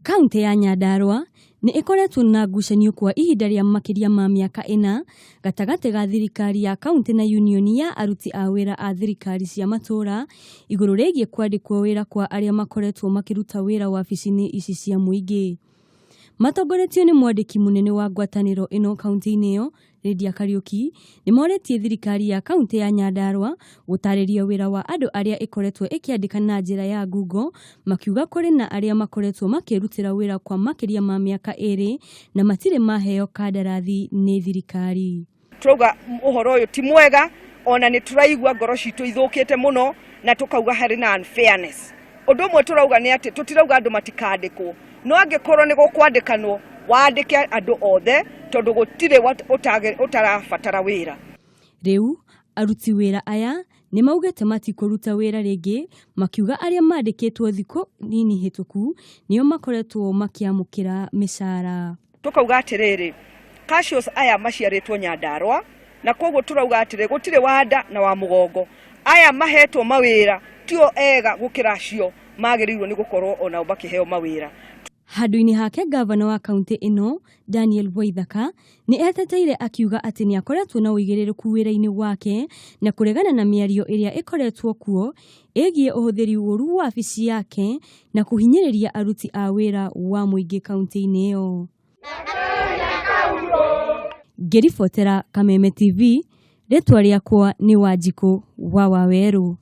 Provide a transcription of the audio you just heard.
Kaunti ya Nyandarua ni ikoretwo na ngucanio kwa ihinda rĩa makiria ma mĩaka 4 gatagati ga thirikari ya kaunti na unioni ya aruti a wĩra a thirikari cia matũra igũrũ rĩgiĩ kwandĩkwo wĩra kwa arĩa makoretwo makiruta wĩra wabici-inĩ ici cia mũingĩ. Matongoretio nĩ mwandĩki mũnene wa ngwatanĩro ĩno kaunti-inĩ ĩyo Lydia Kariuki nĩ moretie thirikari ya kaunti ya Nyandarua gũtarĩria wĩra wa andũ arĩa ĩkoretwo ĩkĩandĩka na njĩra ya Google, makiuga kũrĩ na arĩa makoretwo makĩrutĩra wĩra kwa makiria ma mĩaka 2 na matirĩ maheo kandarathi nĩ thirikari. Turauga ũhoro ũyũ ti mwega, ona nĩ turaigua ngoro citũ ithũkĩte mũno na tukauga harĩ na unfairness. Ũndũ ũmwe turauga nĩ atĩ tutirauga andũ matikandĩkwo, no angĩkorwo nĩ gũkwandĩkanwo wandĩke andũ othe tondũ gũtirĩ ũtarabatara wĩra. Rĩu aruti wĩra aya nĩ maugĩte matikũruta wĩra rĩngĩ, makiuga arĩa mandĩkĩtwo thikũ nini hĩtũku nĩo makoretwo makiamũkĩra mĩcara. Tukauga atĩrĩrĩ, Cassius aya maciarĩtwo Nyandarua na koguo turauga atĩrĩrĩ gũtirĩ wanda na wa mũgongo. Aya mahetwo mawĩra tio ega gũkĩra acio magĩrĩirwo nĩ gũkorwo ona makĩheo mawĩra. Handũ-inĩ hake gavana wa kaunti ĩno Daniel Waithaka nĩ eteteire akiuga atĩ nĩ akoretwo na ũigĩrĩrĩku wĩra-inĩ wake na kũregana na mĩario ĩrĩa ĩkoretwo kuo ĩgiĩ ũhũthĩri ũru wa wabici yake na kũhinyĩrĩria aruti a wĩra wa mũingĩ kaunti-inĩ ĩyo. Ngĩribotera Kameme TV, rĩtwa rĩakwa nĩ Wanjikũ wa Waweru.